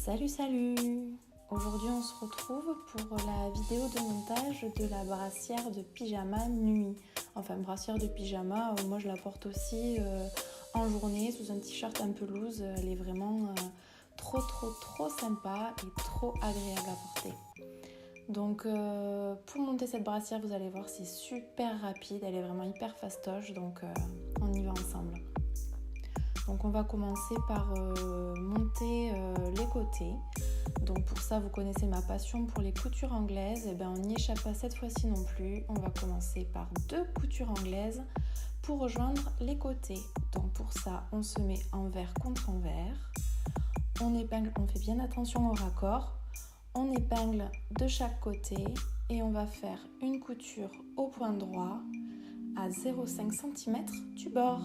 Salut! Aujourd'hui on se retrouve pour la vidéo de montage de la brassière de pyjama nuit. Enfin brassière de pyjama, moi je la porte aussi en journée sous un t-shirt un peu loose. Elle est vraiment trop sympa et trop agréable à porter. Donc pour monter cette brassière, vous allez voir, c'est super rapide, elle est vraiment hyper fastoche, donc on y va ensemble. Donc on va commencer par monter les côtés. Donc pour ça, vous connaissez ma passion pour les coutures anglaises. Et bien on n'y échappe pas cette fois-ci non plus. On va commencer par 2 coutures anglaises pour rejoindre les côtés. Donc pour ça, on se met envers contre envers. On épingle, on fait bien attention au raccord. On épingle de chaque côté et on va faire une couture au point droit à 0,5 cm du bord.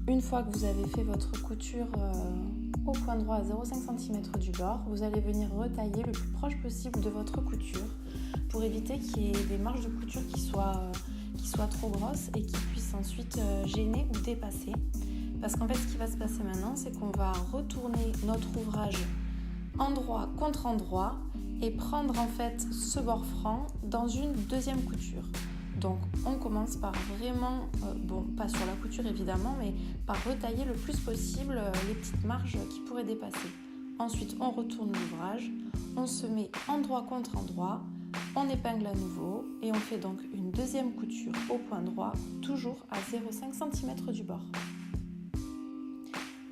Une fois que vous avez fait votre couture au point droit à 0,5 cm du bord, vous allez venir retailler le plus proche possible de votre couture pour éviter qu'il y ait des marges de couture qui soient trop grosses et qui puissent ensuite gêner ou dépasser. Parce qu'en fait, ce qui va se passer maintenant, c'est qu'on va retourner notre ouvrage endroit contre endroit et prendre en fait ce bord franc dans une deuxième couture. Donc on commence par vraiment, pas sur la couture évidemment, mais par retailler le plus possible les petites marges qui pourraient dépasser. Ensuite on retourne l'ouvrage, on se met endroit contre endroit, on épingle à nouveau et on fait donc une deuxième couture au point droit, toujours à 0,5 cm du bord.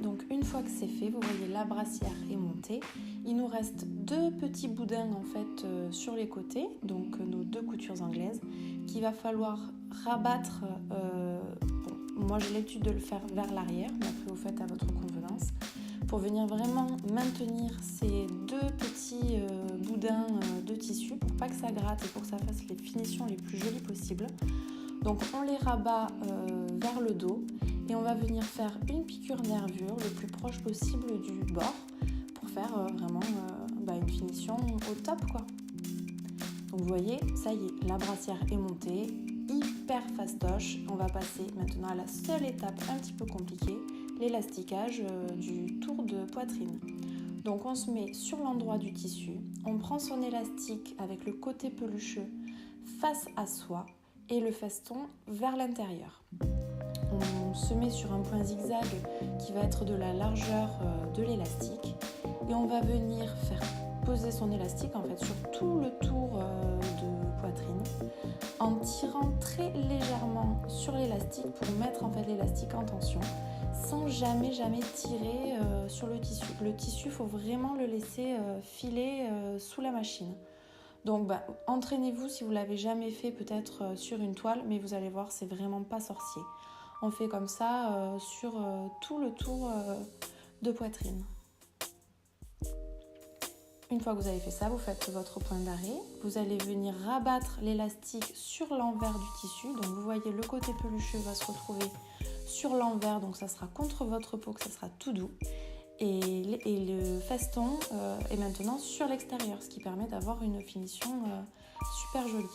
Donc une fois que c'est fait, vous voyez la brassière est montée. Il nous reste 2 petits boudins en fait sur les côtés, donc nos 2 coutures anglaises, qu'il va falloir rabattre. Moi j'ai l'habitude de le faire vers l'arrière, mais après vous faites à votre convenance, pour venir vraiment maintenir ces 2 petits boudins de tissu pour pas que ça gratte et pour que ça fasse les finitions les plus jolies possibles. Donc on les rabat vers le dos et on va venir faire une piqûre nervure le plus proche possible du bord pour faire vraiment une finition au top quoi. Donc vous voyez, ça y est, la brassière est montée, hyper fastoche. On va passer maintenant à la seule étape un petit peu compliquée, l'élasticage du tour de poitrine. Donc on se met sur l'endroit du tissu, on prend son élastique avec le côté pelucheux face à soi et le feston vers l'intérieur. On se met sur un point zigzag qui va être de la largeur de l'élastique et on va venir faire poser son élastique en fait sur tout le tour de poitrine en tirant très légèrement sur l'élastique pour mettre en fait l'élastique en tension sans jamais tirer sur le tissu. Le tissu, il faut vraiment le laisser filer sous la machine. Donc entraînez-vous si vous ne l'avez jamais fait peut-être sur une toile, mais vous allez voir, c'est vraiment pas sorcier. On fait comme ça sur tout le tour de poitrine. Une fois que vous avez fait ça, vous faites votre point d'arrêt. Vous allez venir rabattre l'élastique sur l'envers du tissu. Donc vous voyez, le côté pelucheux va se retrouver sur l'envers, donc ça sera contre votre peau, que ça sera tout doux. Et le feston est maintenant sur l'extérieur, ce qui permet d'avoir une finition super jolie.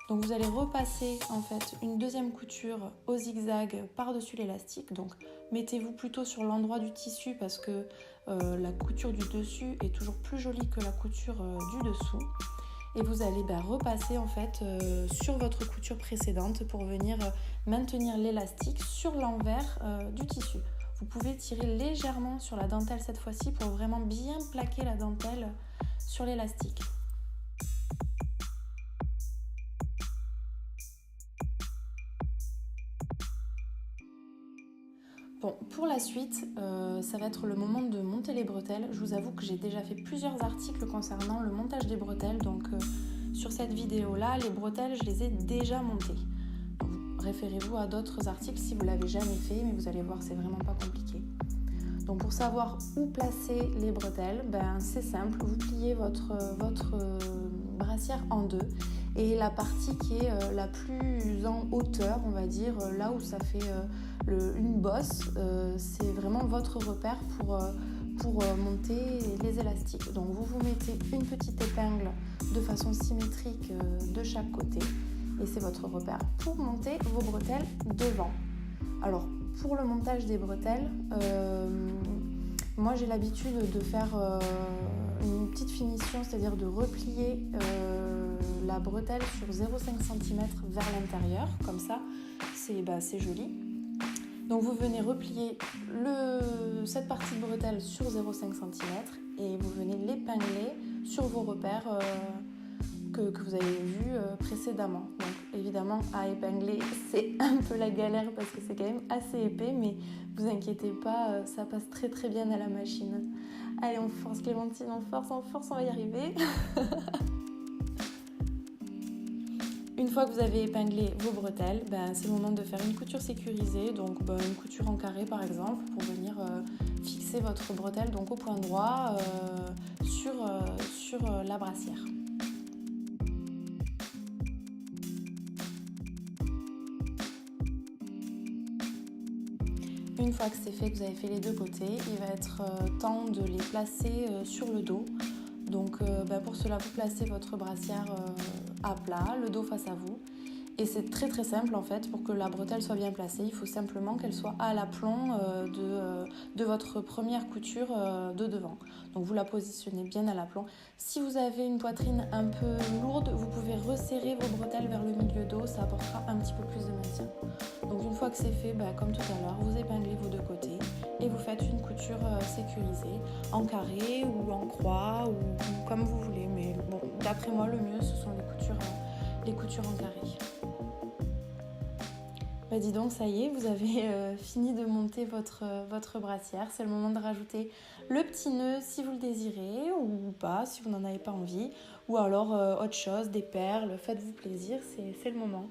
Donc vous allez repasser en fait une deuxième couture au zigzag par-dessus l'élastique. Donc mettez-vous plutôt sur l'endroit du tissu parce que la couture du dessus est toujours plus jolie que la couture du dessous. Et vous allez repasser en fait sur votre couture précédente pour venir maintenir l'élastique sur l'envers du tissu. Vous pouvez tirer légèrement sur la dentelle cette fois-ci pour vraiment bien plaquer la dentelle sur l'élastique. Bon, pour la suite, ça va être le moment de monter les bretelles. Je vous avoue que j'ai déjà fait plusieurs articles concernant le montage des bretelles. Donc sur cette vidéo-là, les bretelles, je les ai déjà montées. Référez-vous à d'autres articles si vous ne l'avez jamais fait, mais vous allez voir, c'est vraiment pas compliqué. Donc pour savoir où placer les bretelles, c'est simple, vous pliez votre brassière en 2 et la partie qui est la plus en hauteur, on va dire, là où ça fait une bosse, c'est vraiment votre repère pour monter les élastiques. Donc vous mettez une petite épingle de façon symétrique de chaque côté et c'est votre repère pour monter vos bretelles devant. Alors pour le montage des bretelles, moi j'ai l'habitude de faire une petite finition, c'est-à-dire de replier la bretelle sur 0,5 cm vers l'intérieur, comme ça c'est joli. Donc vous venez replier cette partie de bretelle sur 0,5 cm et vous venez l'épingler sur vos repères que vous avez vus précédemment. Donc évidemment à épingler c'est un peu la galère parce que c'est quand même assez épais, mais vous inquiétez pas, ça passe très très bien à la machine. Allez, on force Clémentine, on force, on va y arriver. Une fois que vous avez épinglé vos bretelles, c'est le moment de faire une couture sécurisée, donc une couture en carré par exemple, pour venir fixer votre bretelle donc au point droit sur la brassière. Une fois que c'est fait, que vous avez fait les deux côtés, il va être temps de les placer sur le dos. Donc pour cela, vous placez votre brassière à plat, le dos face à vous. Et c'est très très simple en fait, pour que la bretelle soit bien placée, il faut simplement qu'elle soit à l'aplomb de votre première couture de devant. Donc vous la positionnez bien à l'aplomb. Si vous avez une poitrine un peu lourde, vous pouvez resserrer vos bretelles vers le milieu dos, ça apportera un petit peu plus de maintien. Donc une fois que c'est fait, comme tout à l'heure, vous épinglez vos deux côtés et vous faites une couture sécurisée en carré ou en croix ou comme vous voulez. Mais bon, d'après moi, le mieux, ce sont les coutures en carré. Dis donc, ça y est, vous avez fini de monter votre brassière. C'est le moment de rajouter le petit nœud si vous le désirez ou pas, si vous n'en avez pas envie. Ou alors autre chose, des perles, faites-vous plaisir, c'est le moment.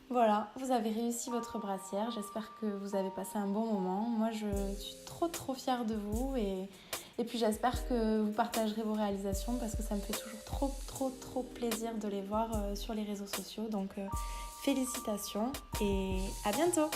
Voilà, vous avez réussi votre brassière. J'espère que vous avez passé un bon moment. Moi, je suis trop fière de vous et puis j'espère que vous partagerez vos réalisations parce que ça me fait toujours trop plaisir de les voir sur les réseaux sociaux. Donc félicitations et à bientôt!